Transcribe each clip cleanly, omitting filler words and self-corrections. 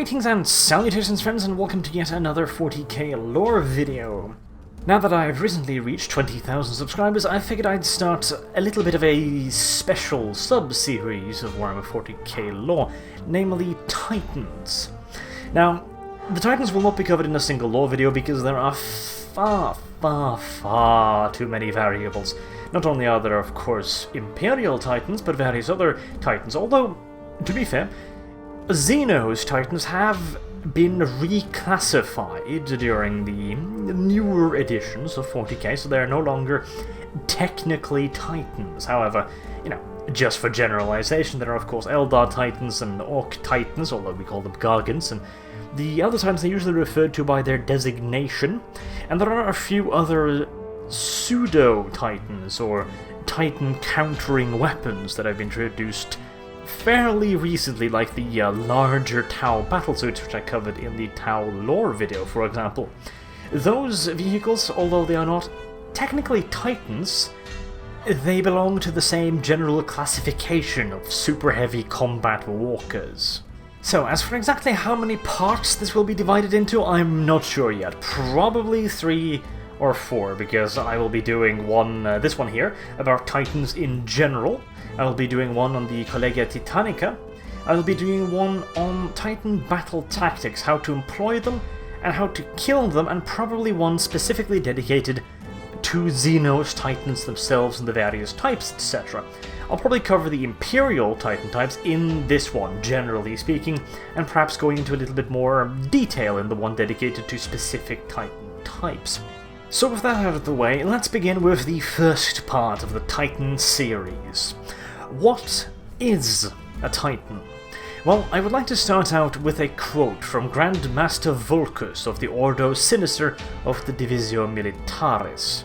Greetings and salutations friends, and welcome to yet another 40k lore video. Now that I've recently reached 20,000 subscribers, I figured I'd start a little bit of a special sub-series of Warhammer 40k lore, namely Titans. Now, the Titans will not be covered in a single lore video because there are far too many variables. Not only are there, of course, Imperial Titans, but various other Titans, although, to be fair, Xeno's Titans have been reclassified during the newer editions of 40k, so they're no longer technically Titans. However, you know, just for generalization, there are of course Eldar Titans and Orc Titans, although we call them Gargants, and the other Titans are usually referred to by their designation, and there are a few other pseudo-Titans, or Titan-countering weapons that have been introduced fairly recently, like the larger Tau battlesuits, which I covered in the Tau lore video, for example. Those vehicles, although they are not technically Titans, they belong to the same general classification of super heavy combat walkers. So, as for exactly how many parts this will be divided into, I'm not sure yet. Probably 3 or 4, because I will be doing one, this one here, about Titans in general. I will be doing one on the Collegia Titanica. I will be doing one on Titan battle tactics, how to employ them, and how to kill them, and probably one specifically dedicated to Xenos Titans themselves and the various types, etc. I'll probably cover the Imperial Titan types in this one, generally speaking, and perhaps going into a little bit more detail in the one dedicated to specific Titan types. So with that out of the way, let's begin with the first part of the Titan series. What is a Titan? Well, I would like to start out with a quote from Grand Master Vulcus of the Ordo Sinister of the Divisio Militaris.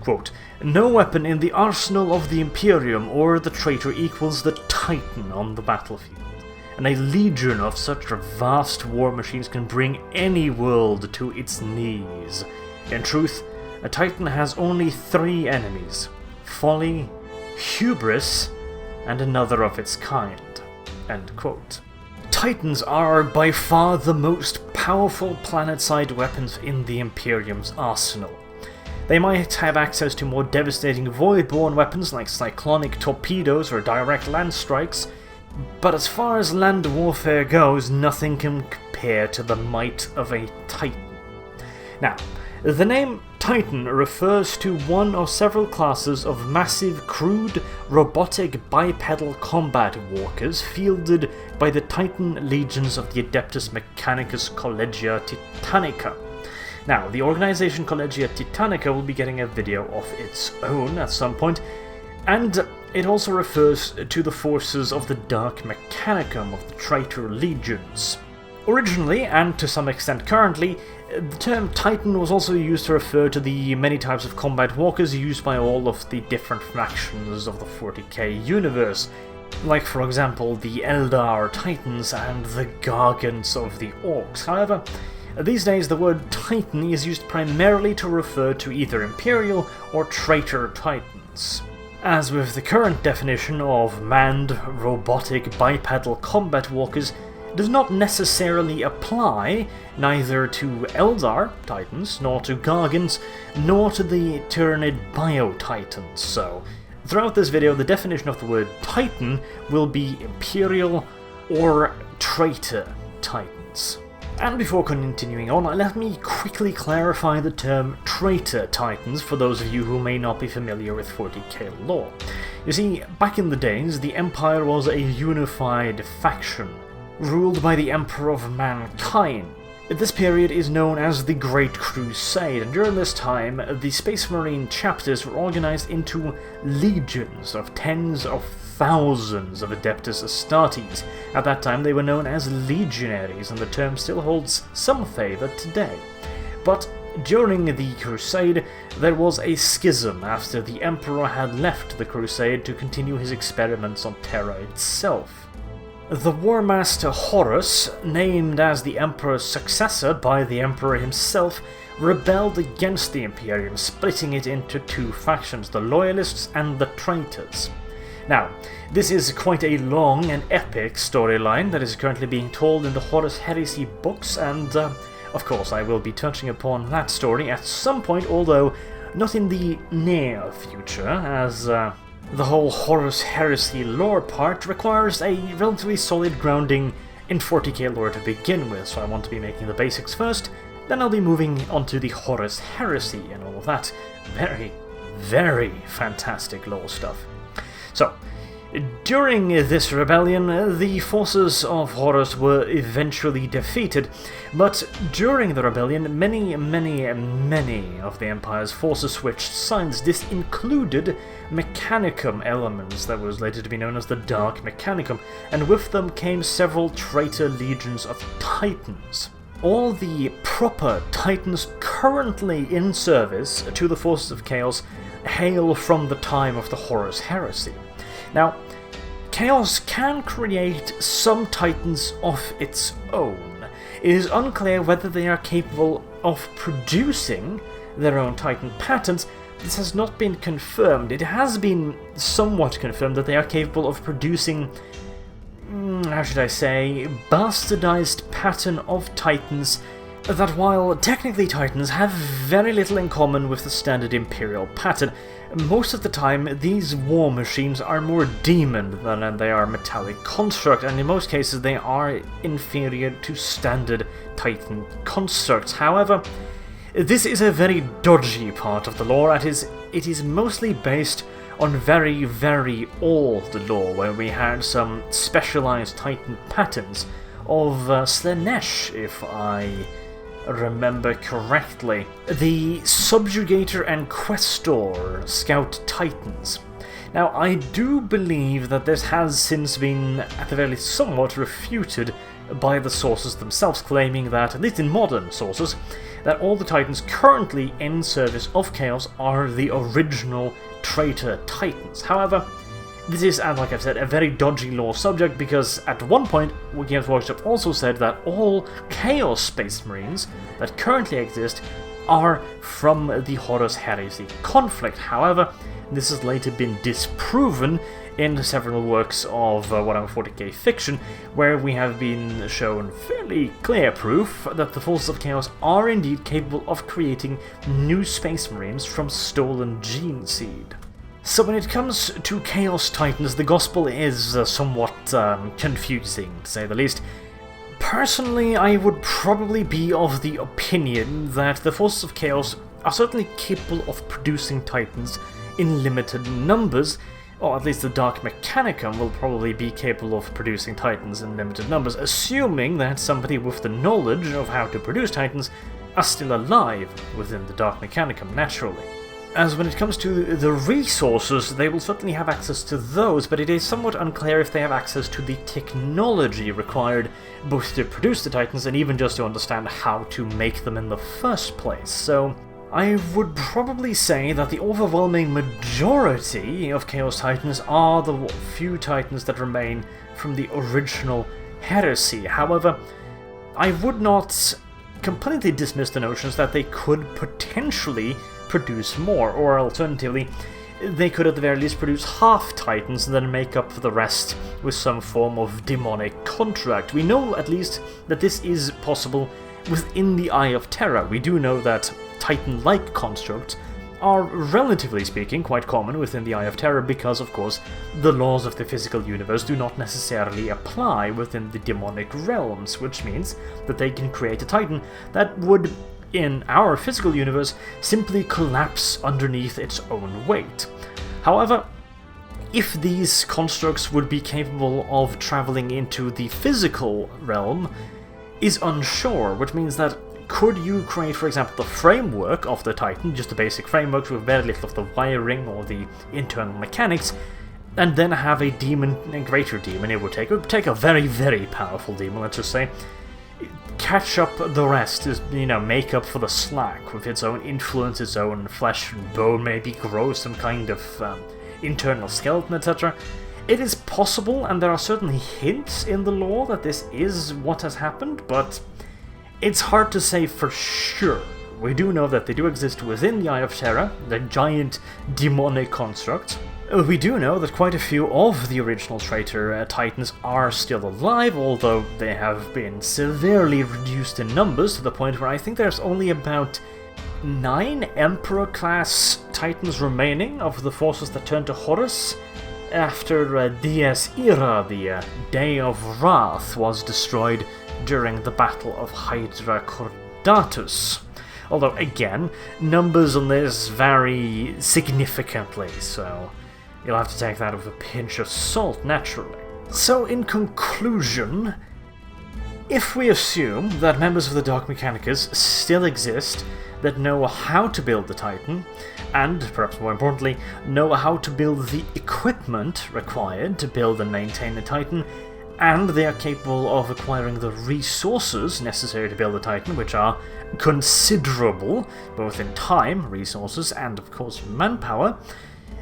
Quote, "No weapon in the arsenal of the Imperium or the Traitor equals the Titan on the battlefield, and a legion of such vast war machines can bring any world to its knees. In truth, a Titan has only 3 enemies: folly, hubris, and another of its kind." End quote. Titans are by far the most powerful planet-side weapons in the Imperium's arsenal. They might have access to more devastating void-borne weapons like cyclonic torpedoes or direct land strikes, but as far as land warfare goes, nothing can compare to the might of a Titan. Now, the name Titan refers to one of several classes of massive, crude, robotic bipedal combat walkers fielded by the Titan legions of the Adeptus Mechanicus Collegia Titanica. Now, the organization Collegia Titanica will be getting a video of its own at some point, and it also refers to the forces of the Dark Mechanicum of the Traitor legions. Originally, and to some extent currently, the term Titan was also used to refer to the many types of combat walkers used by all of the different factions of the 40k universe, like for example the Eldar Titans and the Gargants of the Orcs. However, these days the word Titan is used primarily to refer to either Imperial or Traitor Titans. As with the current definition of manned, robotic, bipedal combat walkers, does not necessarily apply neither to Eldar Titans, nor to Gargants, nor to the Tyranid Bio-Titans. So, throughout this video, the definition of the word Titan will be Imperial or Traitor Titans. And before continuing on, let me quickly clarify the term Traitor Titans for those of you who may not be familiar with 40k lore. You see, back in the days, the Empire was a unified faction, ruled by the Emperor of Mankind. This period is known as the Great Crusade, and during this time, the Space Marine chapters were organized into legions of tens of thousands of Adeptus Astartes. At that time, they were known as legionaries, and the term still holds some favor today. But during the Crusade, there was a schism after the Emperor had left the Crusade to continue his experiments on Terra itself. The War Master Horus, named as the Emperor's successor by the Emperor himself, rebelled against the Imperium, splitting it into 2 factions, the Loyalists and the Traitors. Now, this is quite a long and epic storyline that is currently being told in the Horus heresy books, and of course I will be touching upon that story at some point, although not in the near future, as the whole Horus heresy lore part requires a relatively solid grounding in 40k lore to begin with, so I want to be making the basics first, then I'll be moving on to the Horus heresy and all of that very, very fantastic lore stuff. So, during this rebellion, the forces of Horus were eventually defeated, but during the rebellion, many of the Empire's forces switched sides. This included Mechanicum elements that was later to be known as the Dark Mechanicum, and with them came several traitor legions of Titans. All the proper Titans currently in service to the forces of Chaos hail from the time of the Horus heresy. Now, Chaos can create some Titans of its own. It is unclear whether they are capable of producing their own Titan patterns. This has not been confirmed. It has been somewhat confirmed that they are capable of producing, how should I say, bastardized pattern of Titans that, while technically Titans, have very little in common with the standard Imperial pattern. Most of the time, these war machines are more demon than they are metallic construct, and in most cases they are inferior to standard Titan constructs. However, this is a very dodgy part of the lore. It is mostly based on very old lore, where we had some specialized Titan patterns of Slanesh, if I remember correctly, the Subjugator and Questor Scout Titans. Now, I do believe that this has since been, at the very least, somewhat refuted by the sources themselves, claiming that, at least in modern sources, that all the Titans currently in service of Chaos are the original Traitor Titans. However, this is, and like I've said, a very dodgy lore subject, because at one point, Games Workshop also said that all Chaos Space Marines that currently exist are from the Horus Heresy conflict. However, this has later been disproven in several works of Warhammer 40k fiction, where we have been shown fairly clear proof that the forces of Chaos are indeed capable of creating new Space Marines from stolen gene seed. So when it comes to Chaos Titans, the gospel is somewhat confusing, to say the least. Personally, I would probably be of the opinion that the forces of Chaos are certainly capable of producing Titans in limited numbers, or at least the Dark Mechanicum will probably be capable of producing Titans in limited numbers, assuming that somebody with the knowledge of how to produce Titans are still alive within the Dark Mechanicum, naturally. As when it comes to the resources, they will certainly have access to those, but it is somewhat unclear if they have access to the technology required both to produce the Titans and even just to understand how to make them in the first place. So I would probably say that the overwhelming majority of Chaos Titans are the few Titans that remain from the original heresy. However, I would not completely dismiss the notions that they could potentially produce more, or alternatively, they could at the very least produce half Titans and then make up for the rest with some form of demonic contract. We know at least that this is possible within the Eye of Terror. We do know that Titan-like constructs are, relatively speaking, quite common within the Eye of Terror because, of course, the laws of the physical universe do not necessarily apply within the demonic realms, which means that they can create a Titan that would, in our physical universe, simply collapse underneath its own weight. However, if these constructs would be capable of traveling into the physical realm is unsure, which means that could you create, for example, the framework of the Titan, just the basic framework with very little of the wiring or the internal mechanics, and then have a demon, a greater demon, it would take a very powerful demon, let's just say, catch up the rest, is, make up for the slack with its own influence, its own flesh and bone, maybe grow some kind of internal skeleton, etc. It is possible, and there are certainly hints in the lore that this is what has happened, but it's hard to say for sure We do know that they do exist within the Eye of Terror, the giant demonic construct. We do know that quite a few of the original Traitor Titans are still alive, although they have been severely reduced in numbers to the point where I think there's only about 9 Emperor-class Titans remaining of the forces that turned to Horus after Dies Ira, the Day of Wrath, was destroyed during the Battle of Hydra Cordatus. Although, again, numbers on this vary significantly, so you'll have to take that with a pinch of salt, naturally. So, in conclusion, if we assume that members of the Dark Mechanicus still exist, that know how to build the Titan, and, perhaps more importantly, know how to build the equipment required to build and maintain the Titan, and they are capable of acquiring the resources necessary to build the Titan, which are considerable, both in time, resources, and of course manpower,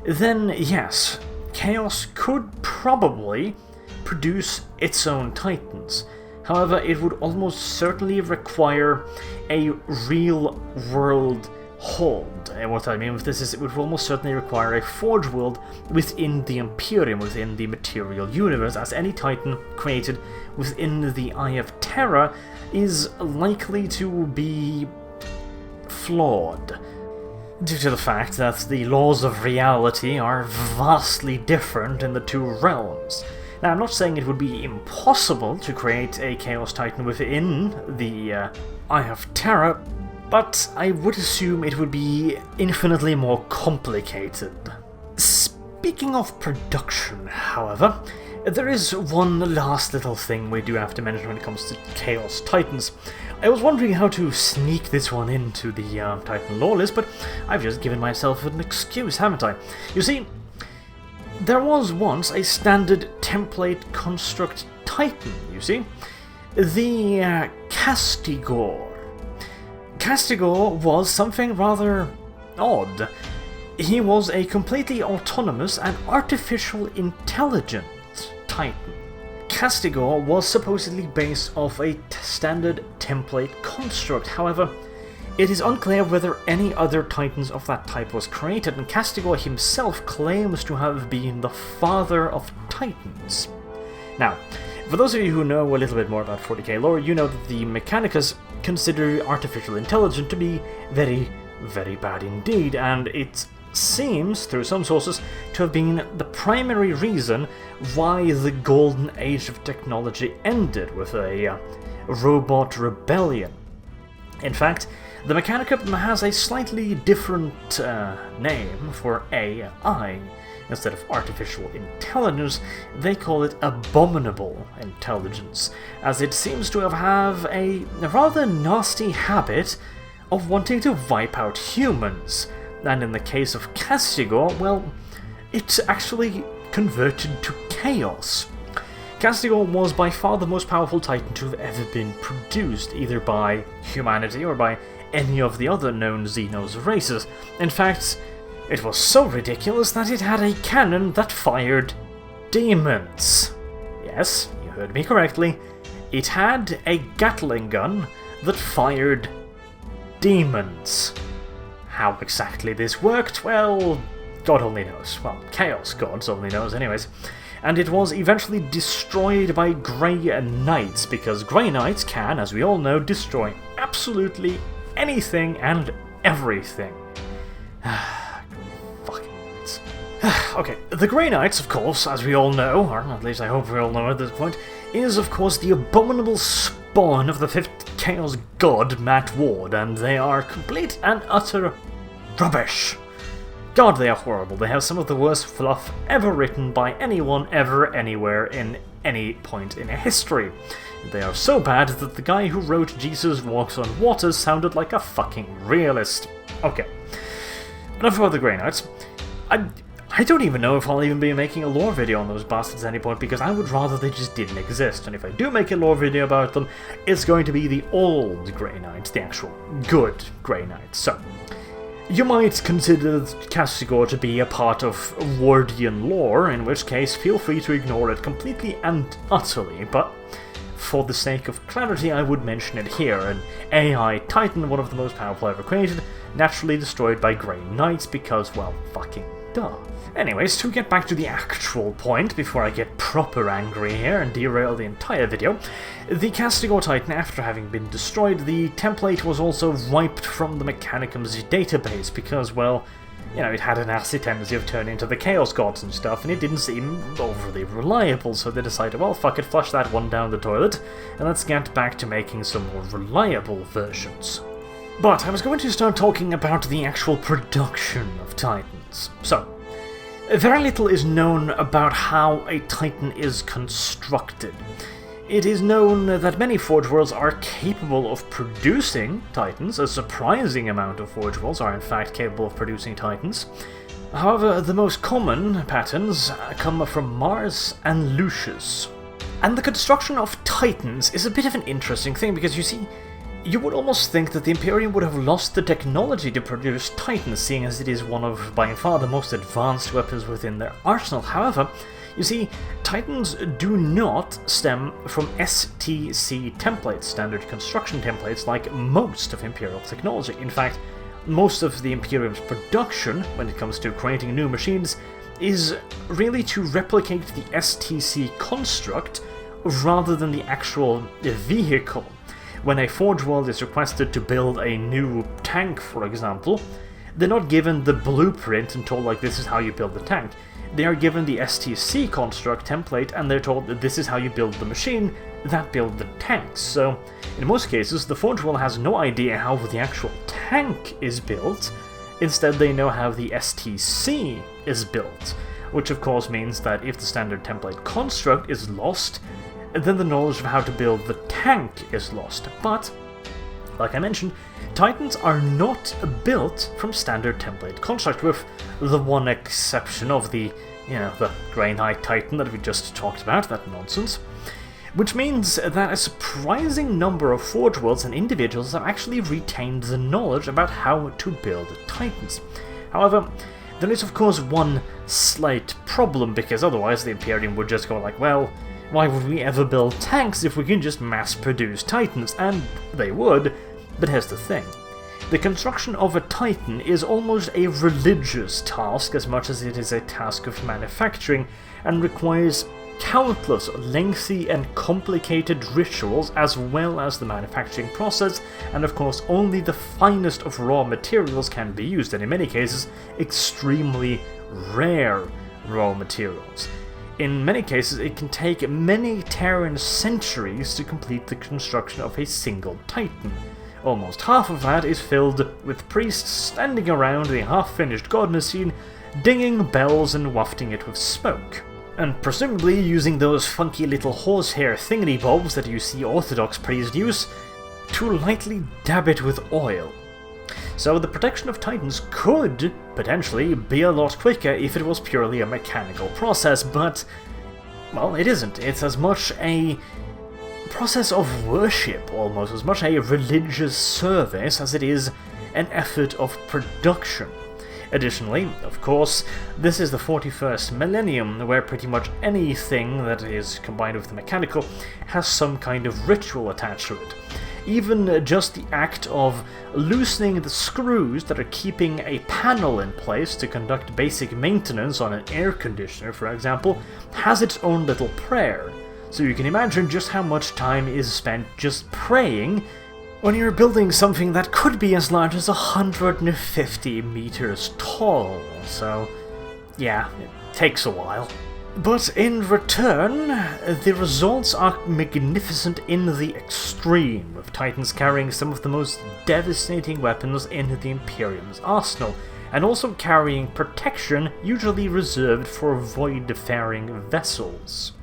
then yes, Chaos could probably produce its own Titans. However, it would almost certainly require a real-world hold. And what I mean with this is it would almost certainly require a Forge world within the Imperium, within the material universe, as any Titan created within the Eye of Terror is likely to be flawed, due to the fact that the laws of reality are vastly different in the two realms. Now, I'm not saying it would be impossible to create a Chaos Titan within the Eye of Terror, but I would assume it would be infinitely more complicated. Speaking of production, however, there is one last little thing we do have to mention when it comes to Chaos Titans. I was wondering how to sneak this one into the Titan lore list, but I've just given myself an excuse, haven't I? You see, there was once a standard template construct Titan, you see? The Castigator. Castigator was something rather odd. He was a completely autonomous and artificial intelligent Titan. Castigator was supposedly based off a standard template construct, however, it is unclear whether any other Titans of that type was created, and Castigator himself claims to have been the father of Titans. Now, for those of you who know a little bit more about 40k lore, you know that the Mechanicus consider artificial intelligence to be very, very bad indeed, and it seems, through some sources, to have been the primary reason why the golden age of technology ended with a robot rebellion. In fact, the Mechanicum has a slightly different name for AI. Instead of artificial intelligence, they call it abominable intelligence, as it seems to have a rather nasty habit of wanting to wipe out humans. And in the case of Castigator, well, it's actually converted to chaos. Castigator was by far the most powerful Titan to have ever been produced, either by humanity or by any of the other known Xenos races. In fact, it was so ridiculous that it had a cannon that fired demons. Yes, you heard me correctly. It had a Gatling gun that fired demons. How exactly this worked, well, God only knows. Well, Chaos Gods only knows anyways. And it was eventually destroyed by Grey Knights, because Grey Knights can, as we all know, destroy absolutely anything and everything. Fucking Knights. Okay, the Grey Knights, of course, as we all know, or at least I hope we all know at this point, is of course the abominable spawn of the 5th Chaos God, Matt Ward, and they are complete and utter rubbish. God, they are horrible. They have some of the worst fluff ever written by anyone ever anywhere in any point in history. They are so bad that the guy who wrote Jesus Walks on Water sounded like a fucking realist. Okay, enough about the Grey Knights. I don't even know if I'll even be making a lore video on those bastards at any point, because I would rather they just didn't exist, and if I do make a lore video about them, it's going to be the old Grey Knights, the actual good Grey Knights. So, you might consider Castigator to be a part of Wardian lore, in which case feel free to ignore it completely and utterly, but for the sake of clarity, I would mention it here. An AI Titan, one of the most powerful ever created, naturally destroyed by Grey Knights because, well, fucking duh. Anyways, to get back to the actual point, before I get proper angry here and derail the entire video, the Castigator Titan, after having been destroyed, the template was also wiped from the Mechanicum's database because, well, you know, it had a nasty tendency of turning into the Chaos Gods and stuff, and it didn't seem overly reliable, so they decided, well, fuck it, flush that one down the toilet, and let's get back to making some more reliable versions. But I was going to start talking about the actual production of Titans. So, very little is known about how a Titan is constructed. It is known that many Forge Worlds are capable of producing Titans. A surprising amount of Forge Worlds are in fact capable of producing Titans. However, the most common patterns come from Mars and Lucius. And the construction of Titans is a bit of an interesting thing, because you see, you would almost think that the Imperium would have lost the technology to produce Titans, seeing as it is one of, by far, the most advanced weapons within their arsenal. However, you see, Titans do not stem from STC templates, standard construction templates, like most of Imperial technology. In fact, most of the Imperium's production, when it comes to creating new machines, is really to replicate the STC construct rather than the actual vehicle. When a Forge World is requested to build a new tank, for example, they're not given the blueprint and told, like, this is how you build the tank. They are given the STC construct template, and they're told that this is how you build the machine that build the tanks. So, in most cases, the Forge World has no idea how the actual tank is built. Instead, they know how the STC is built, which of course means that if the standard template construct is lost, then the knowledge of how to build the tank is lost. But, like I mentioned, Titans are not built from standard template construct, with the one exception of the Grey Knight Titan that we just talked about, that nonsense. Which means that a surprising number of Forge Worlds and individuals have actually retained the knowledge about how to build Titans. However, there is of course one slight problem, because otherwise the Imperium would just go like, well, why would we ever build tanks if we can just mass-produce Titans? And they would, but here's the thing. The construction of a Titan is almost a religious task as much as it is a task of manufacturing, and requires countless lengthy and complicated rituals as well as the manufacturing process, and of course only the finest of raw materials can be used, and in many cases extremely rare raw materials. In many cases, it can take many Terran centuries to complete the construction of a single Titan. Almost half of that is filled with priests standing around the half-finished god machine, dinging bells and wafting it with smoke. And presumably using those funky little horsehair thingy-bobs that you see Orthodox priests use to lightly dab it with oil. So the production of Titans could potentially be a lot quicker if it was purely a mechanical process, but, well, it isn't. It's as much a process of worship, almost, as much a religious service as it is an effort of production. Additionally, of course, this is the 41st millennium, where pretty much anything that is combined with the mechanical has some kind of ritual attached to it. Even just the act of loosening the screws that are keeping a panel in place to conduct basic maintenance on an air conditioner, for example, has its own little prayer. So you can imagine just how much time is spent just praying when you're building something that could be as large as 150 meters tall. So, yeah, it takes a while. But in return, the results are magnificent in the extreme, with Titans carrying some of the most devastating weapons in the Imperium's arsenal, and also carrying protection usually reserved for void-faring vessels.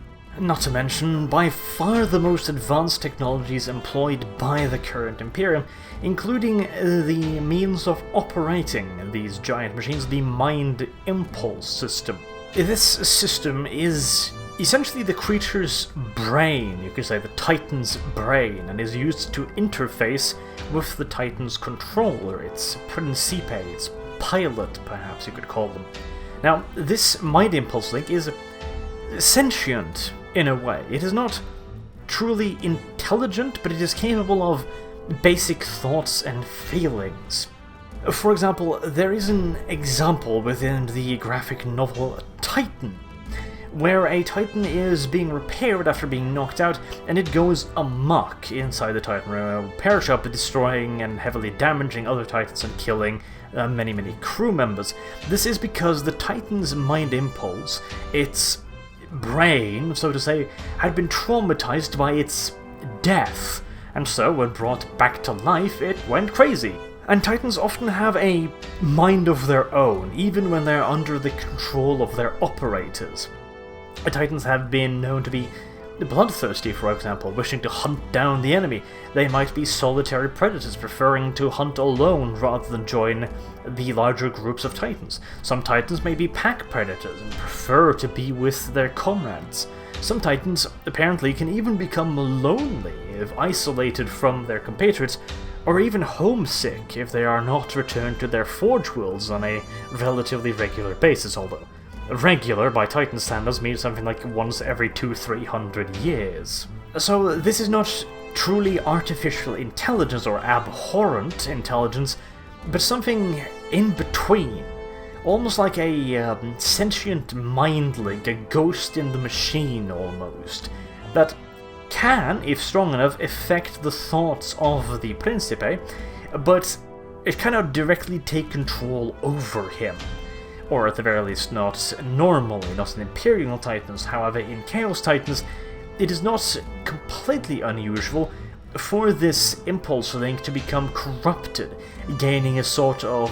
Not to mention, by far the most advanced technologies employed by the current Imperium, including the means of operating these giant machines, the Mind Impulse system. This system is essentially the creature's brain, you could say the Titan's brain, and is used to interface with the Titan's controller, its Principe, its pilot, perhaps you could call them. Now, this Mind Impulse link is sentient in a way. It is not truly intelligent, but it is capable of basic thoughts and feelings. For example, there is an example within the graphic novel Titan, where a Titan is being repaired after being knocked out, and it goes amok inside the Titan repair shop, destroying and heavily damaging other Titans and killing many crew members. This is because the Titan's mind impulse, its brain, so to say, had been traumatized by its death, and so when brought back to life, it went crazy. And Titans often have a mind of their own, even when they're under the control of their operators. Titans have been known to be bloodthirsty, for example, wishing to hunt down the enemy. They might be solitary predators, preferring to hunt alone rather than join the larger groups of Titans. Some Titans may be pack predators and prefer to be with their comrades. Some Titans apparently can even become lonely if isolated from their compatriots, or even homesick if they are not returned to their forge worlds on a relatively regular basis, although regular by Titan standards means something like once every 200-300 years. So this is not truly artificial intelligence or abhorrent intelligence, but something in between. Almost like a sentient mind link, a ghost in the machine almost, that can, if strong enough, affect the thoughts of the Principe, but it cannot directly take control over him. Or at the very least not normally, not in Imperial Titans. However, in Chaos Titans, it is not completely unusual for this impulse link to become corrupted, gaining a sort of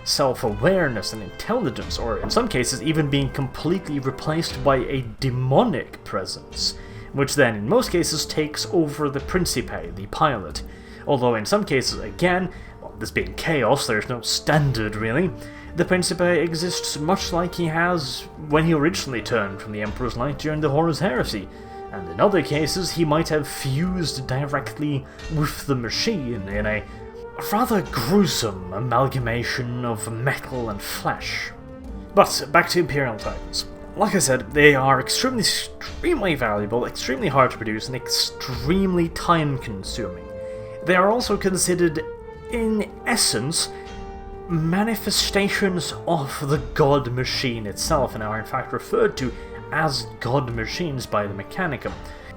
self-awareness and intelligence, or in some cases even being completely replaced by a demonic presence, which then in most cases takes over the Principe, the pilot. Although in some cases, again, well, this being Chaos, there's no standard really, the Principe exists much like he has when he originally turned from the Emperor's Light during the Horus heresy, and in other cases he might have fused directly with the machine in a rather gruesome amalgamation of metal and flesh. But back to Imperial Titans. Like I said, they are extremely valuable, extremely hard to produce, and extremely time-consuming. They are also considered, in essence, manifestations of the God Machine itself, and are in fact referred to as God Machines by the Mechanicum.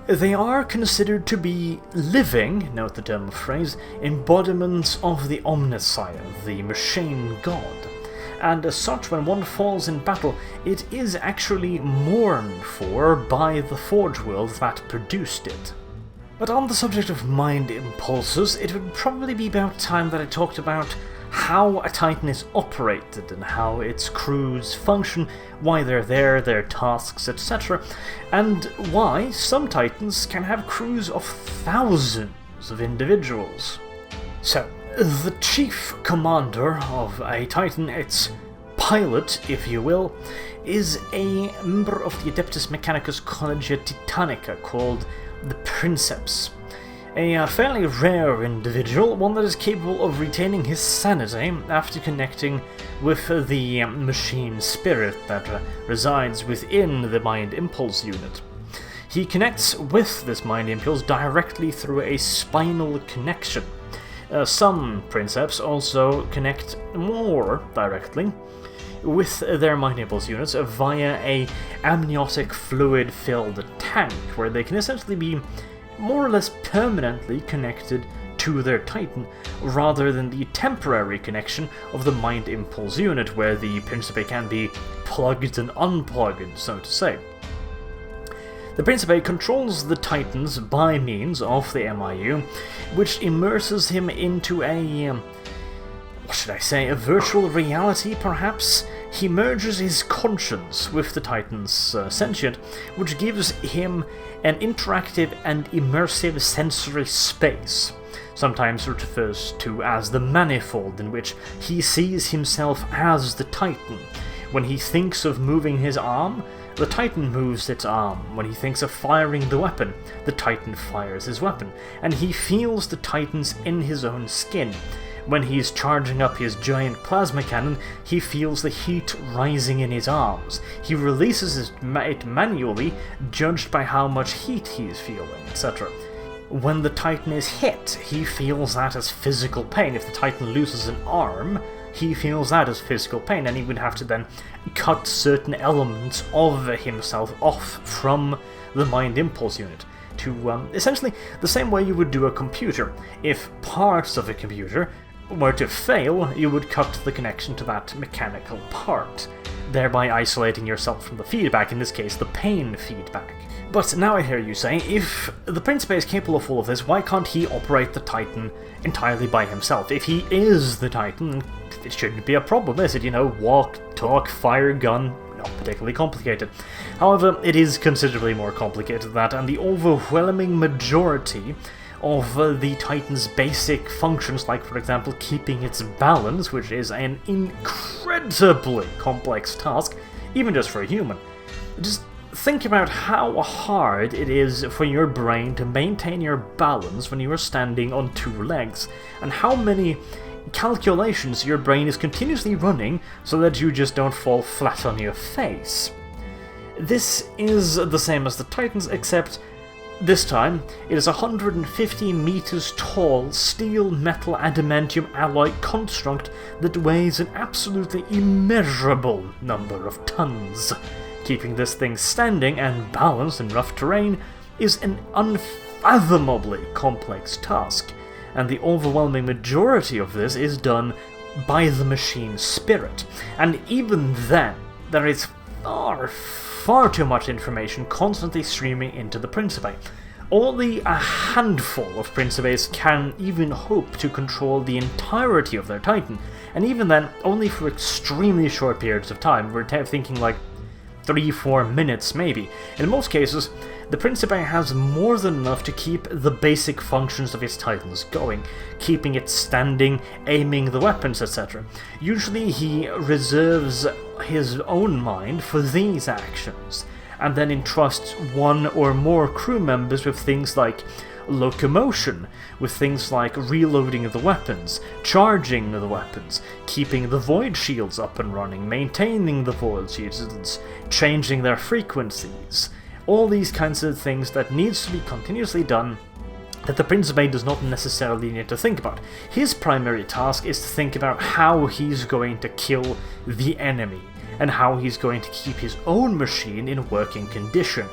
They are considered to be living, note the term of phrase, embodiments of the Omnissiah, the Machine God, and as such, when one falls in battle, it is actually mourned for by the Forge World that produced it. But on the subject of mind impulses, it would probably be about time that I talked about how a Titan is operated and how its crews function, why they're there, their tasks, etc., and why some Titans can have crews of thousands of individuals. So, the chief commander of a Titan, its pilot, if you will, is a member of the Adeptus Mechanicus Collegia Titanica called the Princeps. A fairly rare individual, one that is capable of retaining his sanity after connecting with the machine spirit that resides within the Mind Impulse unit. He connects with this Mind Impulse directly through a spinal connection. Some Princeps also connect more directly with their Mind Impulse units via a amniotic fluid-filled tank, where they can essentially be more or less permanently connected to their Titan, rather than the temporary connection of the Mind Impulse unit, where the Principe can be plugged and unplugged, so to say. The Principe controls the Titans by means of the MIU, which immerses him into a a virtual reality, perhaps? He merges his conscience with the Titan's sentient, which gives him an interactive and immersive sensory space, sometimes refers to as the manifold, in which he sees himself as the Titan. When he thinks of moving his arm, the Titan moves its arm. When he thinks of firing the weapon, the Titan fires his weapon, and he feels the Titans in his own skin. When he's charging up his giant plasma cannon, he feels the heat rising in his arms. He releases it manually, judged by how much heat he's feeling, etc. When the Titan is hit, he feels that as physical pain. If the Titan loses an arm, he feels that as physical pain, and he would have to then cut certain elements of himself off from the Mind Impulse unit to essentially the same way you would do a computer. If parts of a computer were to fail, you would cut the connection to that mechanical part, thereby isolating yourself from the feedback, in this case the pain feedback. But now I hear you say, if the Principe is capable of all of this, why can't he operate the Titan entirely by himself? If he is the Titan, it shouldn't be a problem, is it? You know, walk, talk, fire, gun, not particularly complicated. However, it is considerably more complicated than that, and the overwhelming majority of the Titan's basic functions, like for example keeping its balance, which is an incredibly complex task, even just for a human. Just think about how hard it is for your brain to maintain your balance when you are standing on two legs, and how many calculations your brain is continuously running so that you just don't fall flat on your face. This is the same as the Titans, except this time it is a 150 meters tall steel metal adamantium alloy construct that weighs an absolutely immeasurable number of tons. Keeping this thing standing and balanced in rough terrain is an unfathomably complex task, and the overwhelming majority of this is done by the machine spirit. And even then, there is far too much information constantly streaming into the Principe. Only a handful of Principes can even hope to control the entirety of their Titan, and even then, only for extremely short periods of time. We're thinking like 3-4 minutes maybe. In most cases, the Principe has more than enough to keep the basic functions of its Titans going, keeping it standing, aiming the weapons, etc. Usually he reserves his own mind for these actions, and then entrusts one or more crew members with things like locomotion, with things like reloading the weapons, charging the weapons, keeping the void shields up and running, maintaining the void shields, changing their frequencies. All these kinds of things that needs to be continuously done that the Principe does not necessarily need to think about. His primary task is to think about how he's going to kill the enemy, and how he's going to keep his own machine in working condition.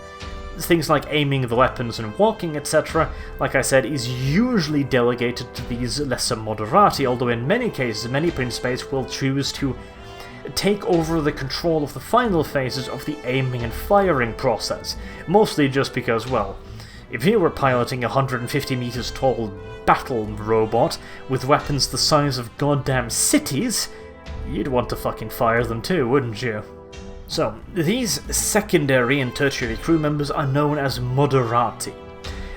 Things like aiming the weapons and walking, etc., like I said, is usually delegated to these lesser moderati, although in many cases, many Principes will choose to take over the control of the final phases of the aiming and firing process, mostly just because, well, if you were piloting a 150 meters tall battle robot with weapons the size of goddamn cities, you'd want to fucking fire them too, wouldn't you? So, these secondary and tertiary crew members are known as moderati.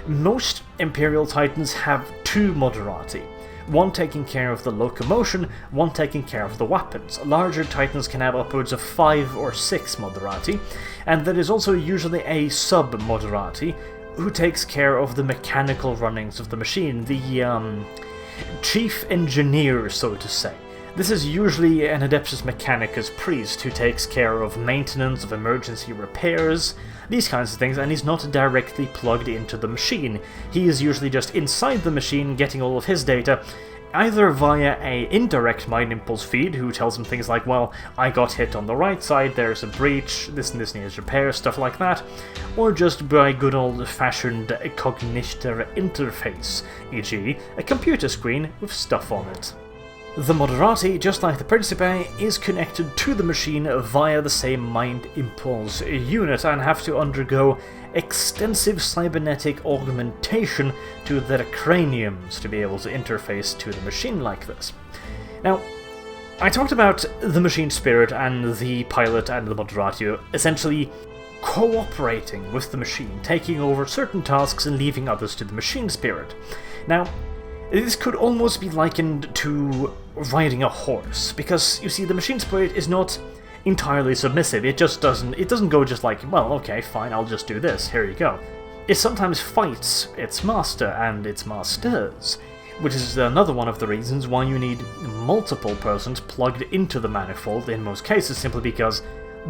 Most Imperial Titans have two moderati, one taking care of the locomotion, one taking care of the weapons. Larger Titans can have upwards of 5 or 6 moderati, and there is also usually a sub-moderati who takes care of the mechanical runnings of the machine, the chief engineer, so to say. This is usually an Adeptus Mechanicus priest who takes care of maintenance, of emergency repairs, these kinds of things, and he's not directly plugged into the machine. He is usually just inside the machine getting all of his data, either via a indirect mind impulse feed who tells him things like, well, I got hit on the right side, there's a breach, this and this needs repair, stuff like that, or just by good old-fashioned cognitor interface, e.g. a computer screen with stuff on it. The Moderati, just like the Principe, is connected to the machine via the same mind impulse unit and have to undergo extensive cybernetic augmentation to their craniums to be able to interface to the machine like this. Now, I talked about the machine spirit and the pilot and the Moderati essentially cooperating with the machine, taking over certain tasks and leaving others to the machine spirit. Now, this could almost be likened to riding a horse, because, you see, the machine spirit is not entirely submissive. It doesn't go just like, well, okay, fine, I'll just do this, here you go. It sometimes fights its master and its masters. which is another one of the reasons why you need multiple persons plugged into the manifold in most cases, simply because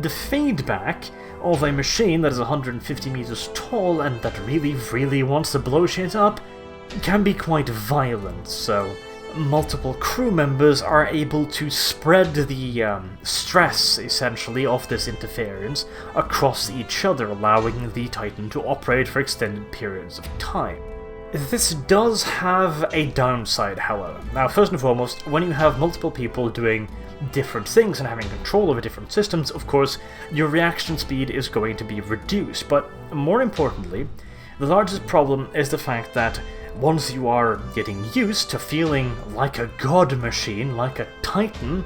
the feedback of a machine that is 150 meters tall and that really wants to blow shit up can be quite violent, so multiple crew members are able to spread the stress, essentially, of this interference across each other, allowing the Titan to operate for extended periods of time. This does have a downside, however. Now, first and foremost, when you have multiple people doing different things and having control over different systems, of course, your reaction speed is going to be reduced, but more importantly, the largest problem is the fact that once you are getting used to feeling like a god machine, like a Titan,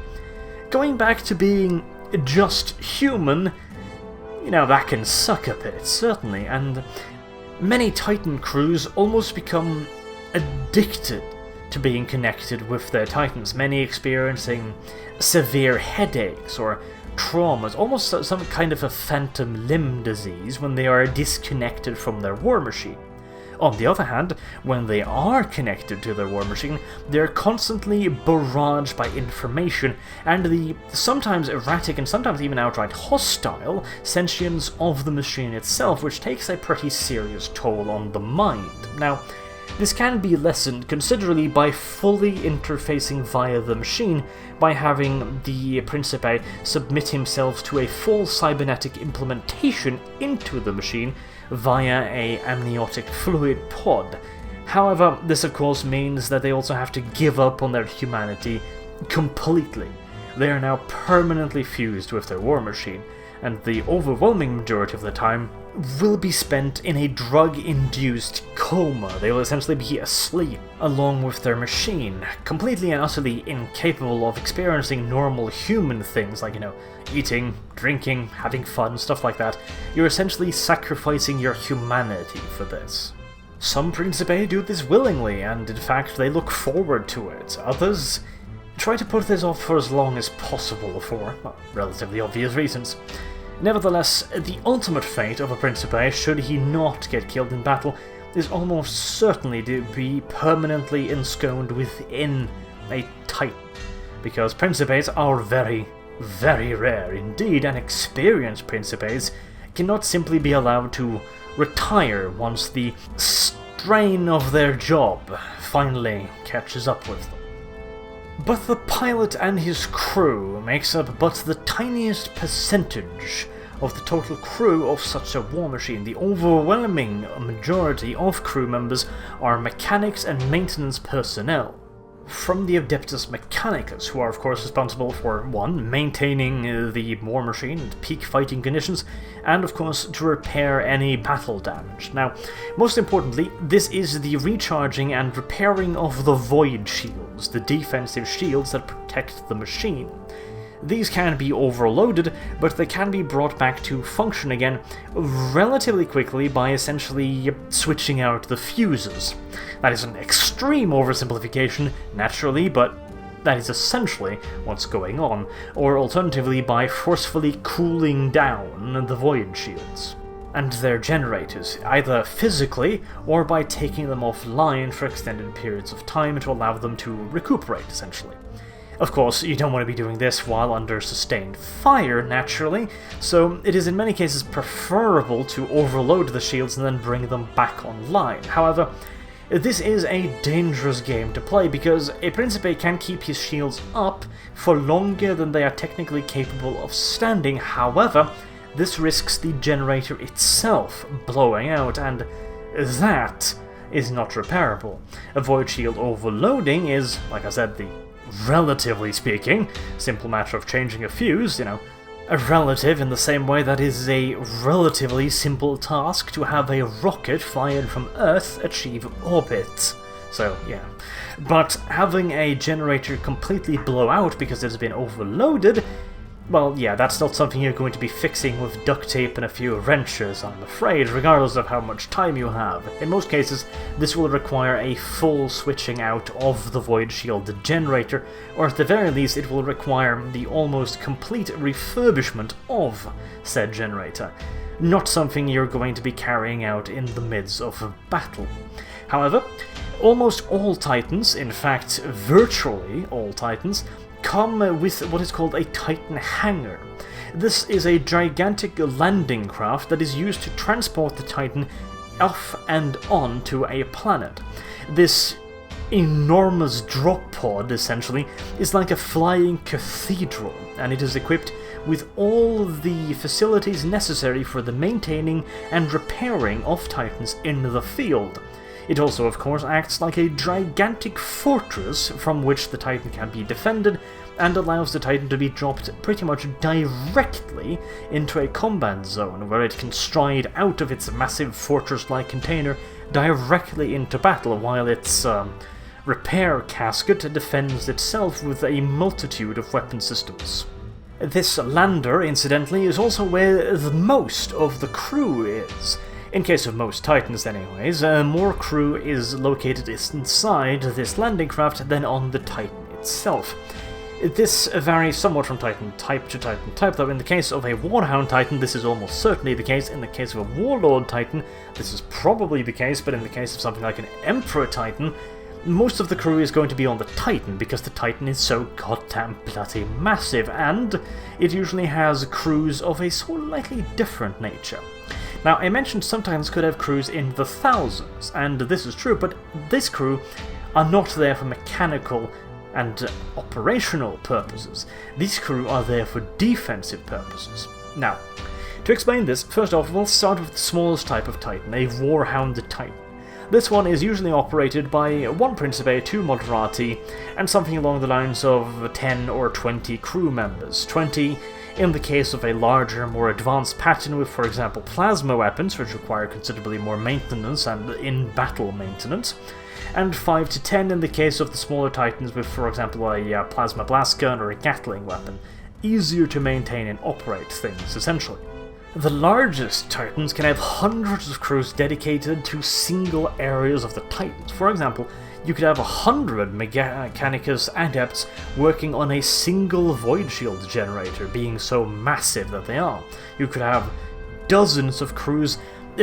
going back to being just human, that can suck a bit, certainly, and many Titan crews almost become addicted to being connected with their Titans, many experiencing severe headaches or traumas, almost some kind of a phantom limb disease when they are disconnected from their war machine. On the other hand, when they are connected to their war machine, they're constantly barraged by information and the sometimes erratic and sometimes even outright hostile sentience of the machine itself, which takes a pretty serious toll on the mind. Now, this can be lessened considerably by fully interfacing via the machine, by having the Principe submit himself to a full cybernetic implementation into the machine via a amniotic fluid pod. However, this of course means that they also have to give up on their humanity completely. They are now permanently fused with their war machine, and the overwhelming majority of the time will be spent in a drug-induced coma. They will essentially be asleep along with their machine, completely and utterly incapable of experiencing normal human things like, eating, drinking, having fun, stuff like that. You're essentially sacrificing your humanity for this. Some Principe do this willingly, and in fact they look forward to it. Others try to put this off for as long as possible for, relatively obvious reasons. Nevertheless, the ultimate fate of a Principe, should he not get killed in battle, is almost certainly to be permanently ensconced within a Titan, because Principes are very rare indeed, and experienced Principes cannot simply be allowed to retire once the strain of their job finally catches up with them. But the pilot and his crew makes up but the tiniest percentage of the total crew of such a war machine. The overwhelming majority of crew members are mechanics and maintenance personnel from the Adeptus Mechanicus, who are of course responsible for 1. Maintaining the war machine at peak fighting conditions, and of course to repair any battle damage. Now, most importantly, this is the recharging and repairing of the void shields, the defensive shields that protect the machine. These can be overloaded, but they can be brought back to function again relatively quickly by essentially switching out the fuses. That is an extreme oversimplification, naturally, but that is essentially what's going on, or alternatively by forcefully cooling down the void shields and their generators, either physically or by taking them offline for extended periods of time to allow them to recuperate, essentially. Of course, you don't want to be doing this while under sustained fire, naturally, so it is in many cases preferable to overload the shields and then bring them back online. However, this is a dangerous game to play because a Principe can keep his shields up for longer than they are technically capable of standing. However, this risks the generator itself blowing out, and that is not repairable. A void shield overloading is, like I said, the relatively speaking simple matter of changing a fuse, a relative in the same way that is a relatively simple task to have a rocket fired from Earth achieve orbit. So, yeah. But having a generator completely blow out because it has been overloaded, well, yeah, that's not something you're going to be fixing with duct tape and a few wrenches, I'm afraid, regardless of how much time you have. In most cases, this will require a full switching out of the void shield generator, or at the very least it will require the almost complete refurbishment of said generator. Not something you're going to be carrying out in the midst of a battle. However, Almost all Titans, in fact virtually all Titans, come with what is called a Titan hangar. This is a gigantic landing craft that is used to transport the Titan off and on to a planet. This enormous drop pod, essentially, is like a flying cathedral, and it is equipped with all the facilities necessary for the maintaining and repairing of Titans in the field. It also, of course, acts like a gigantic fortress from which the Titan can be defended, and allows the Titan to be dropped pretty much directly into a combat zone, where it can stride out of its massive fortress-like container directly into battle, while its repair casket defends itself with a multitude of weapon systems. This lander, incidentally, is also where the most of the crew is. In case of most Titans anyways, more crew is located inside this landing craft than on the Titan itself. This varies somewhat from Titan type to Titan type, though in the case of a Warhound Titan this is almost certainly the case. In the case of a Warlord Titan this is probably the case, but in the case of something like an Emperor Titan, most of the crew is going to be on the Titan, because the Titan is so goddamn bloody massive, and it usually has crews of a slightly different nature. Now, I mentioned some Titans could have crews in the thousands, and this is true, but this crew are not there for mechanical and operational purposes. These crew are there for defensive purposes. Now, to explain this, first off, we'll start with the smallest type of Titan, a Warhound Titan. This one is usually operated by 1 Principe, 2 Moderati, and something along the lines of 10 or 20 crew members. 20 in the case of a larger, more advanced pattern with, for example, plasma weapons, which require considerably more maintenance and in-battle maintenance, and 5 to 10 in the case of the smaller Titans with, for example, a plasma blast gun or a Gatling weapon. Easier to maintain and operate things, essentially. The largest Titans can have hundreds of crews dedicated to single areas of the Titans. For example, you could have 100 Mechanicus adepts working on a single void shield generator, being so massive that they are. You could have dozens of crews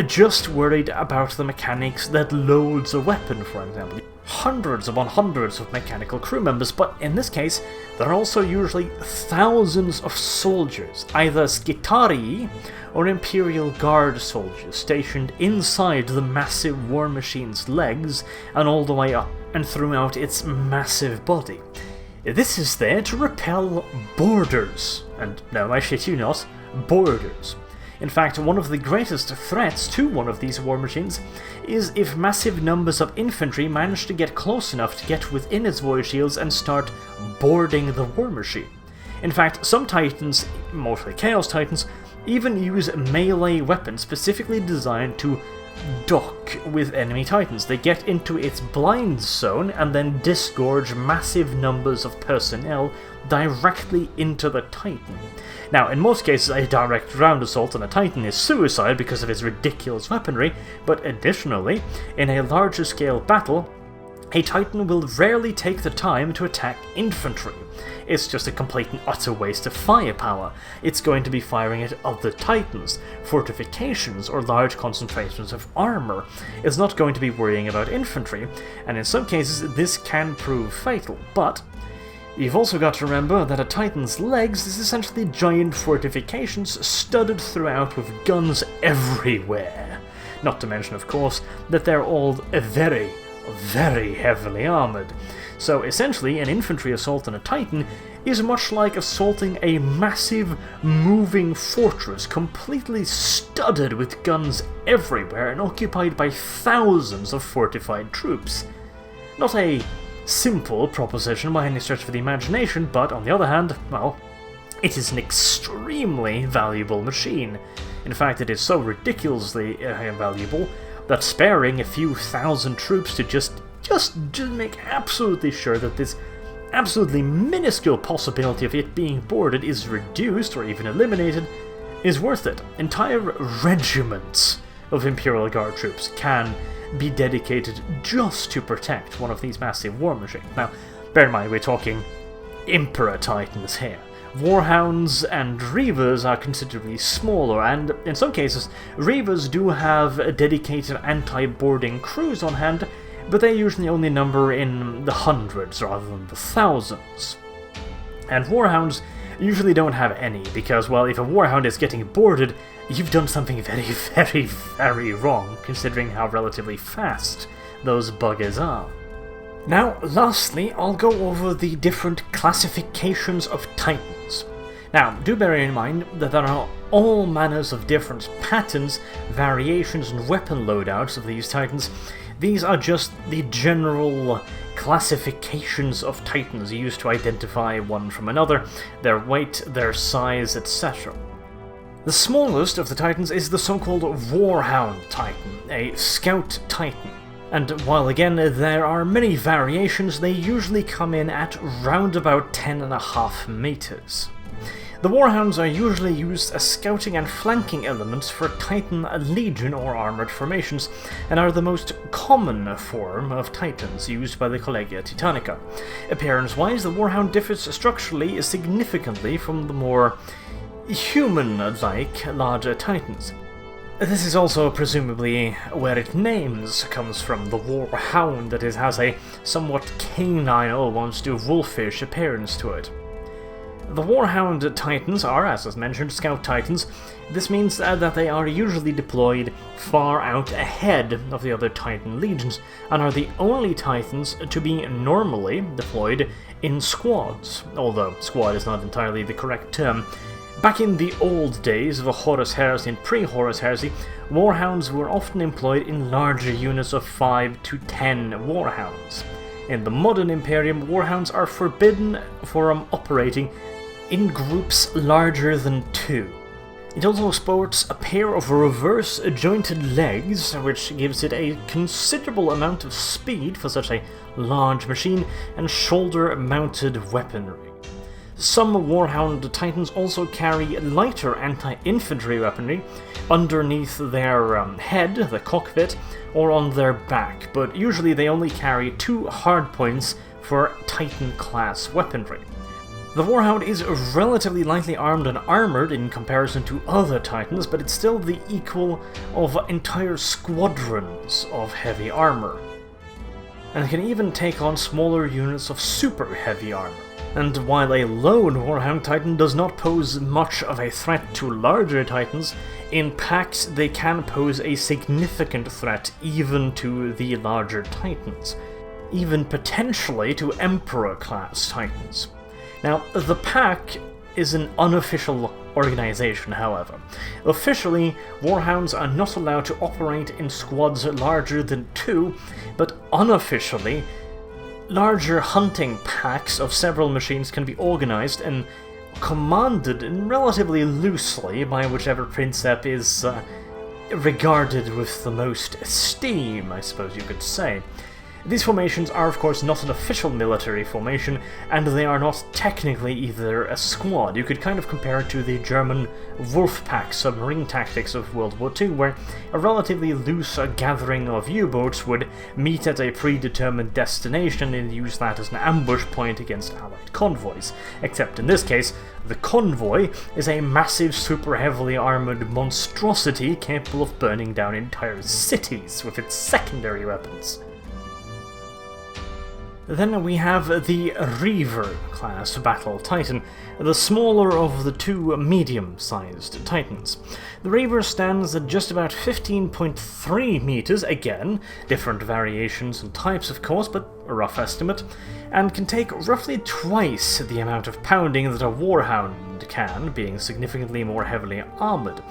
just worried about the mechanics that loads a weapon, for example. Hundreds upon hundreds of mechanical crew members, but in this case, there are also usually thousands of soldiers, either Skitarii or Imperial Guard soldiers, stationed inside the massive war machine's legs and all the way up and throughout its massive body. This is there to repel boarders, and no, I shit you not, boarders. In fact, one of the greatest threats to one of these war machines is if massive numbers of infantry manage to get close enough to get within its void shields and start boarding the war machine. In fact, some Titans, mostly Chaos Titans, even use melee weapons specifically designed to dock with enemy Titans. They get into its blind zone and then disgorge massive numbers of personnel directly into the Titan. Now, in most cases, a direct ground assault on a Titan is suicide because of its ridiculous weaponry, but additionally, in a larger scale battle, a Titan will rarely take the time to attack infantry. It's just a complete and utter waste of firepower. It's going to be firing at other Titans, fortifications, or large concentrations of armor. It's not going to be worrying about infantry, and in some cases this can prove fatal, but you've also got to remember that a Titan's legs is essentially giant fortifications studded throughout with guns everywhere. Not to mention, of course, that they're all very, very heavily armoured. So essentially, an infantry assault on a Titan is much like assaulting a massive, moving fortress completely studded with guns everywhere and occupied by thousands of fortified troops. Not a simple proposition by any stretch of the imagination, but on the other hand, well, it is an extremely valuable machine. In fact, it is so ridiculously valuable that sparing a few thousand troops to just make absolutely sure that this absolutely minuscule possibility of it being boarded is reduced or even eliminated is worth it. Entire regiments of Imperial Guard troops can be dedicated just to protect one of these massive war machines. Now, bear in mind, we're talking Emperor Titans here. Warhounds and Reavers are considerably smaller, and in some cases, Reavers do have dedicated anti-boarding crews on hand, but they usually only number in the hundreds rather than the thousands. And Warhounds usually don't have any, because, well, if a Warhound is getting boarded, you've done something very, very, very wrong, considering how relatively fast those buggers are. Now, lastly, I'll go over the different classifications of Titans. Now, do bear in mind that there are all manners of different patterns, variations, and weapon loadouts of these Titans. These are just the general classifications of Titans used to identify one from another, their weight, their size, etc. The smallest of the Titans is the so-called Warhound Titan, a Scout Titan. And while again there are many variations, they usually come in at round about 10.5 meters. The Warhounds are usually used as scouting and flanking elements for Titan Legion or armoured formations, and are the most common form of Titans used by the Collegia Titanica. Appearance-wise, the Warhound differs structurally significantly from the more human-like larger Titans. This is also presumably where its names comes from. The Warhound, that is, has a somewhat canine, almost wolfish appearance to it. The Warhound Titans are, as was mentioned, Scout Titans. This means that they are usually deployed far out ahead of the other Titan legions, and are the only Titans to be normally deployed in squads, although squad is not entirely the correct term. Back in the old days of the Horus heresy and pre-Horus heresy, Warhounds were often employed in larger units of 5 to 10 Warhounds. In the modern Imperium, Warhounds are forbidden from operating in groups larger than 2. It also sports a pair of reverse jointed legs, which gives it a considerable amount of speed for such a large machine, and shoulder-mounted weaponry. Some Warhound Titans also carry lighter anti-infantry weaponry underneath their head, the cockpit, or on their back, but usually they only carry 2 hardpoints for Titan-class weaponry. The Warhound is relatively lightly armed and armoured in comparison to other Titans, but it's still the equal of entire squadrons of heavy armour, and can even take on smaller units of super heavy armour. And while a lone Warhound Titan does not pose much of a threat to larger Titans, in packs they can pose a significant threat even to the larger Titans, even potentially to Emperor-class Titans. Now, the pack is an unofficial organization, however. Officially, Warhounds are not allowed to operate in squads larger than 2, but unofficially, larger hunting packs of several machines can be organized and commanded relatively loosely by whichever princeps is regarded with the most esteem, I suppose you could say. These formations are of course not an official military formation, and they are not technically either a squad. You could kind of compare it to the German Wolfpack submarine tactics of World War II, where a relatively loose gathering of U-boats would meet at a predetermined destination and use that as an ambush point against Allied convoys. Except in this case, the convoy is a massive, super heavily armoured monstrosity capable of burning down entire cities with its secondary weapons. Then we have the Reaver class battle titan, the smaller of the 2 medium-sized titans. The Reaver stands at just about 15.3 meters, again, different variations and types of course, but a rough estimate, and can take roughly twice the amount of pounding that a Warhound can, being significantly more heavily armoured.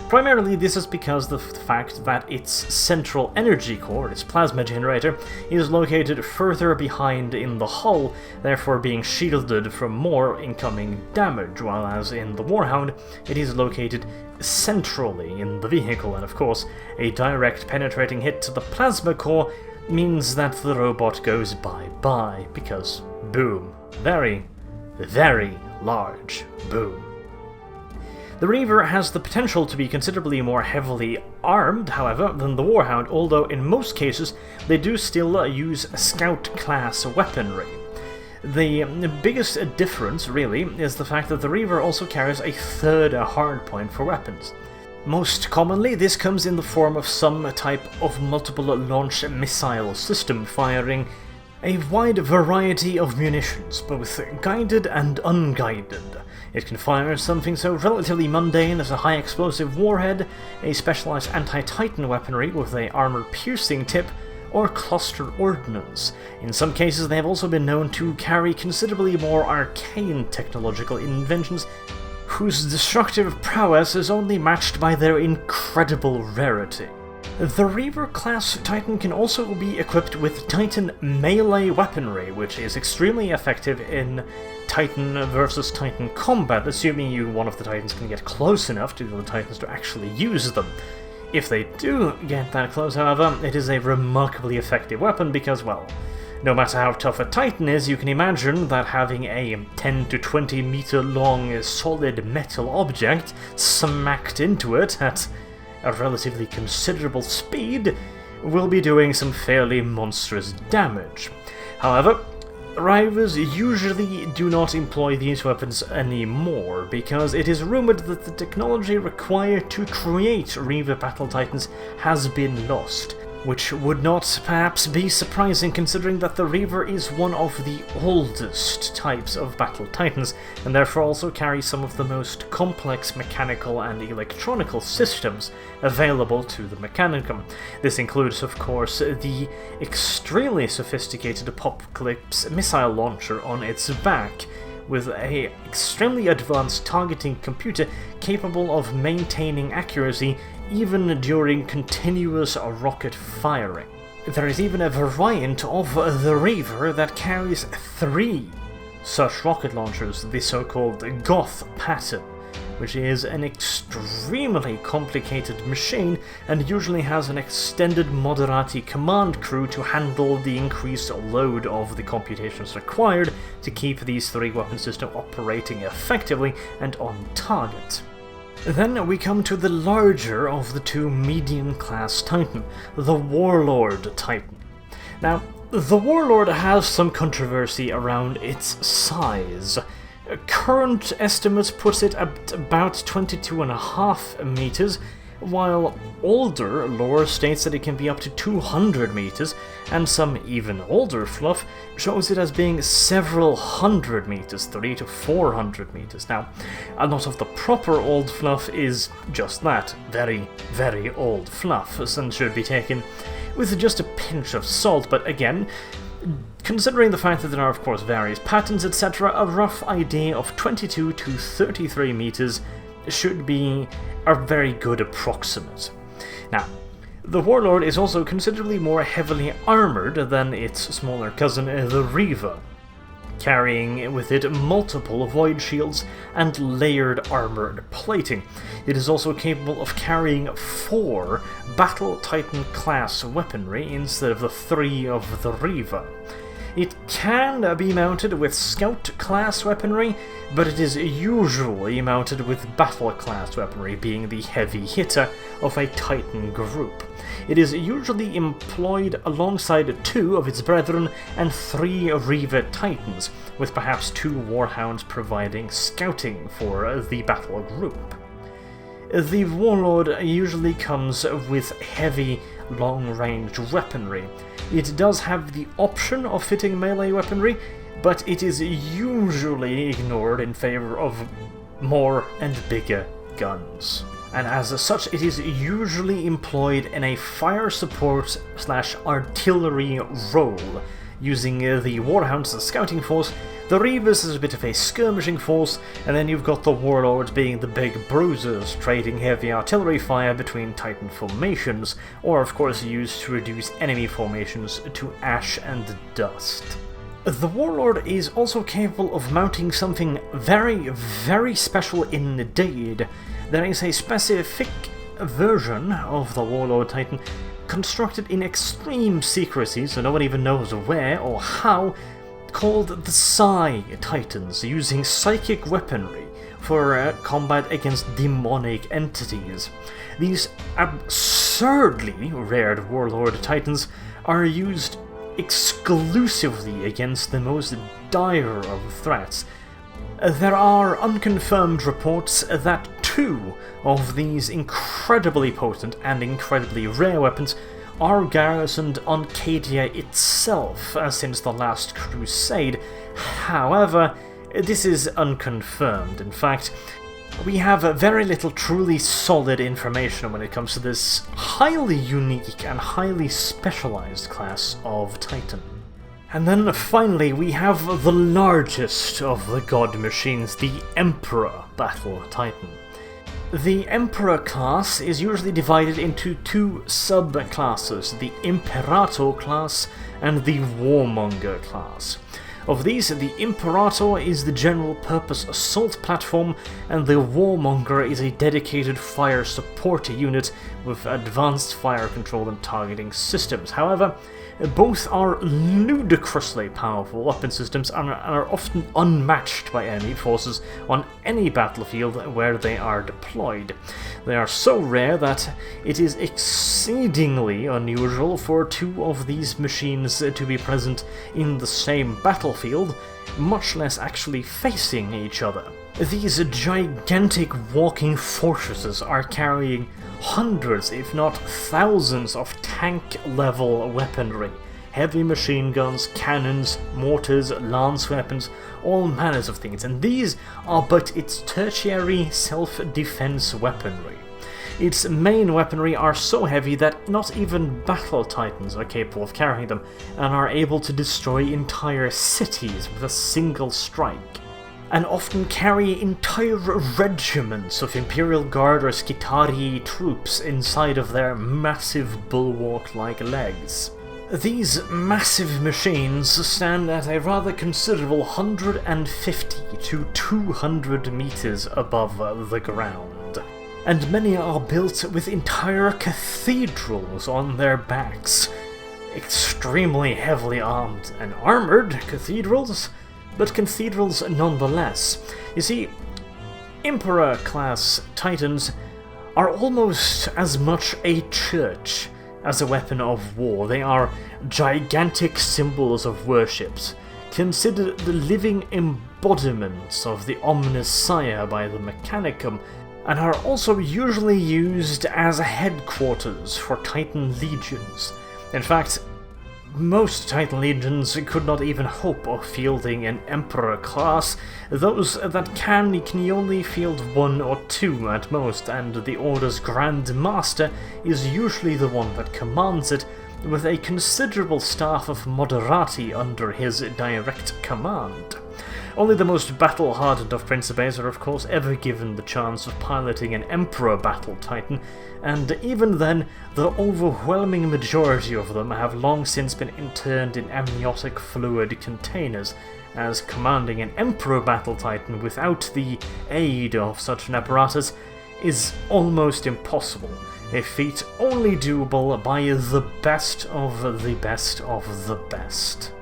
Primarily this is because of the fact that its central energy core, its plasma generator, is located further behind in the hull, therefore being shielded from more incoming damage, while as in the Warhound it is located centrally in the vehicle, and of course a direct penetrating hit to the plasma core means that the robot goes bye-bye, because boom. Very, very large boom. The Reaver has the potential to be considerably more heavily armed, however, than the Warhound, although in most cases they do still use Scout-class weaponry. The biggest difference, really, is the fact that the Reaver also carries a 3rd hardpoint for weapons. Most commonly, this comes in the form of some type of multiple launch missile system firing a wide variety of munitions, both guided and unguided. It can fire something so relatively mundane as a high explosive warhead, a specialized anti-Titan weaponry with a armor-piercing tip, or cluster ordnance. In some cases they have also been known to carry considerably more arcane technological inventions whose destructive prowess is only matched by their incredible rarity. The Reaver class Titan can also be equipped with Titan melee weaponry, which is extremely effective in Titan versus Titan combat, assuming one of the Titans can get close enough to the Titans to actually use them. If they do get that close, however, it is a remarkably effective weapon because, well, no matter how tough a Titan is, you can imagine that having a 10 to 20 meter long solid metal object smacked into it at a relatively considerable speed will be doing some fairly monstrous damage. However, Reavers usually do not employ these weapons anymore, because it is rumoured that the technology required to create Reaver Battle Titans has been lost, which would not perhaps be surprising considering that the Reaver is one of the oldest types of Battle Titans, and therefore also carries some of the most complex mechanical and electronical systems available to the Mechanicum. This includes, of course, the extremely sophisticated Apocalypse missile launcher on its back, with an extremely advanced targeting computer capable of maintaining accuracy even during continuous rocket firing. There is even a variant of the Reaver that carries 3 such rocket launchers, the so-called Goth pattern, which is an extremely complicated machine and usually has an extended moderati command crew to handle the increased load of the computations required to keep these 3 weapon systems operating effectively and on target. Then we come to the larger of the 2 medium-class Titan, the Warlord Titan. Now, the Warlord has some controversy around its size. Current estimates put it at about 22.5 meters, while older lore states that it can be up to 200 meters, and some even older fluff shows it as being several hundred meters, 300 to 400 meters. Now, a lot of the proper old fluff is just that, very, very old fluff, and should be taken with just a pinch of salt, but again, considering the fact that there are of course various patterns etc., a rough idea of 22 to 33 meters should be a very good approximate. Now, the Warlord is also considerably more heavily armoured than its smaller cousin, the Reaver, carrying with it multiple void shields and layered armoured plating. It is also capable of carrying 4 Battle Titan class weaponry instead of the 3 of the Reaver. It can be mounted with Scout class weaponry, but it is usually mounted with Battle class weaponry, being the heavy hitter of a Titan group. It is usually employed alongside 2 of its brethren and 3 Reaver Titans, with perhaps 2 Warhounds providing scouting for the battle group. The Warlord usually comes with heavy, long-range weaponry. It does have the option of fitting melee weaponry, but it is usually ignored in favour of more and bigger guns. And as such, it is usually employed in a fire support / artillery role, using the Warhounds as a scouting force, the Reavers as a bit of a skirmishing force, and then you've got the Warlords being the big bruisers, trading heavy artillery fire between Titan formations, or of course used to reduce enemy formations to ash and dust. The Warlord is also capable of mounting something very, very special indeed. There is a specific version of the Warlord Titan constructed in extreme secrecy, so no one even knows where or how, called the Psi Titans, using psychic weaponry for combat against demonic entities. These absurdly rare Warlord Titans are used exclusively against the most dire of threats. There are unconfirmed reports that 2 2 of these incredibly potent and incredibly rare weapons are garrisoned on Cadia itself since the last crusade. However, this is unconfirmed. In fact, we have very little truly solid information when it comes to this highly unique and highly specialized class of Titan. And then finally we have the largest of the god machines, the Emperor Battle Titan. The Emperor class is usually divided into 2 subclasses, the Imperator class and the Warmonger class. Of these, the Imperator is the general-purpose assault platform, and the Warmonger is a dedicated fire support unit with advanced fire control and targeting systems. However, both are ludicrously powerful weapon systems and are often unmatched by enemy forces on any battlefield where they are deployed. They are so rare that it is exceedingly unusual for 2 of these machines to be present in the same battlefield, much less actually facing each other. These gigantic walking fortresses are carrying hundreds, if not thousands, of tank-level weaponry. Heavy machine guns, cannons, mortars, lance weapons, all manners of things, and these are but its tertiary self-defense weaponry. Its main weaponry are so heavy that not even battle titans are capable of carrying them, and are able to destroy entire cities with a single strike, and often carry entire regiments of Imperial Guard or Skitarii troops inside of their massive bulwark-like legs. These massive machines stand at a rather considerable 150 to 200 meters above the ground, and many are built with entire cathedrals on their backs. Extremely heavily armed and armoured cathedrals, but cathedrals nonetheless. You see, Emperor-class Titans are almost as much a church as a weapon of war. They are gigantic symbols of worships, considered the living embodiments of the ominous sire by the Mechanicum, and are also usually used as headquarters for Titan legions. In fact, most Titan legions could not even hope of fielding an Emperor class. Those that can only field 1 or 2 at most, and the Order's Grand Master is usually the one that commands it, with a considerable staff of moderati under his direct command. Only the most battle-hardened of Principes are of course ever given the chance of piloting an Emperor Battle Titan, and even then, the overwhelming majority of them have long since been interned in amniotic fluid containers, as commanding an Emperor Battle Titan without the aid of such an apparatus is almost impossible, a feat only doable by the best of the best of the best.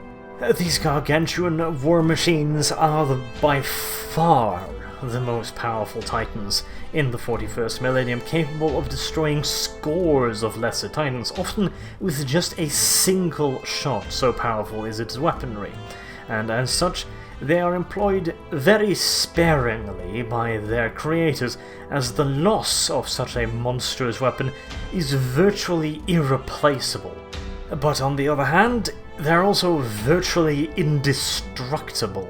These gargantuan war machines are by far the most powerful titans in the 41st millennium, capable of destroying scores of lesser titans, often with just a single shot, so powerful is its weaponry, and as such they are employed very sparingly by their creators, as the loss of such a monstrous weapon is virtually irreplaceable. But on the other hand, they're also virtually indestructible.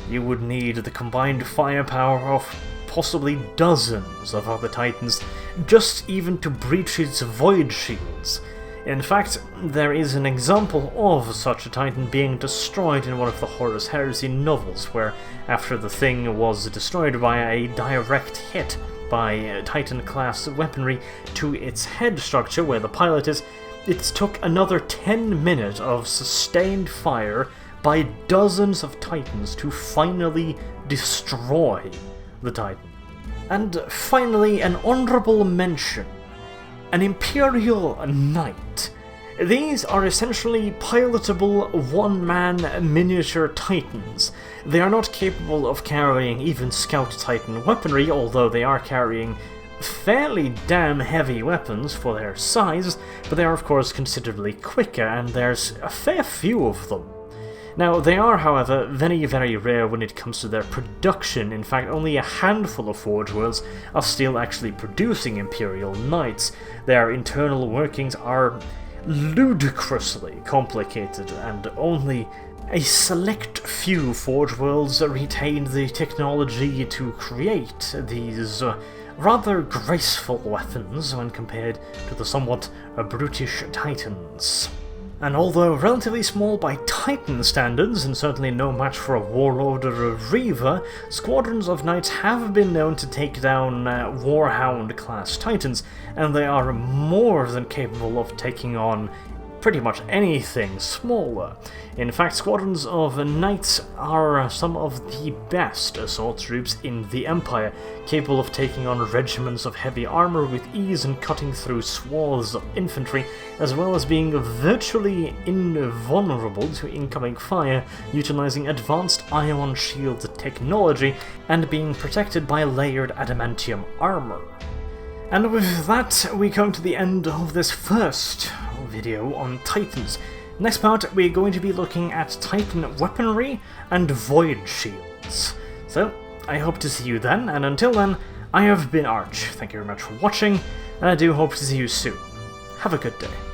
You would need the combined firepower of possibly dozens of other titans just even to breach its void shields. In fact, there is an example of such a titan being destroyed in one of the Horus heresy novels, where after the thing was destroyed by a direct hit by Titan-class weaponry to its head structure where the pilot is, it took another 10 minutes of sustained fire by dozens of titans to finally destroy the titan. And finally, an honourable mention. An Imperial Knight. These are essentially pilotable one-man miniature titans. They are not capable of carrying even Scout Titan weaponry, although they are carrying fairly damn heavy weapons for their size, but they are of course considerably quicker, and there's a fair few of them. Now, they are, however, very, very rare when it comes to their production. In fact, only a handful of Forge Worlds are still actually producing Imperial Knights. Their internal workings are ludicrously complicated, and only a select few Forge Worlds retain the technology to create these rather graceful weapons when compared to the somewhat brutish Titans. And although relatively small by Titan standards, and certainly no match for a Warlord or a Reaver, squadrons of Knights have been known to take down Warhound class Titans, and they are more than capable of taking on pretty much anything smaller. In fact, squadrons of Knights are some of the best assault troops in the Empire, capable of taking on regiments of heavy armor with ease and cutting through swaths of infantry, as well as being virtually invulnerable to incoming fire, utilizing advanced ion shield technology and being protected by layered adamantium armor. And with that, we come to the end of this first video on Titans. Next part, we're going to be looking at Titan weaponry and void shields. So, I hope to see you then, and until then, I have been Arch. Thank you very much for watching, and I do hope to see you soon. Have a good day.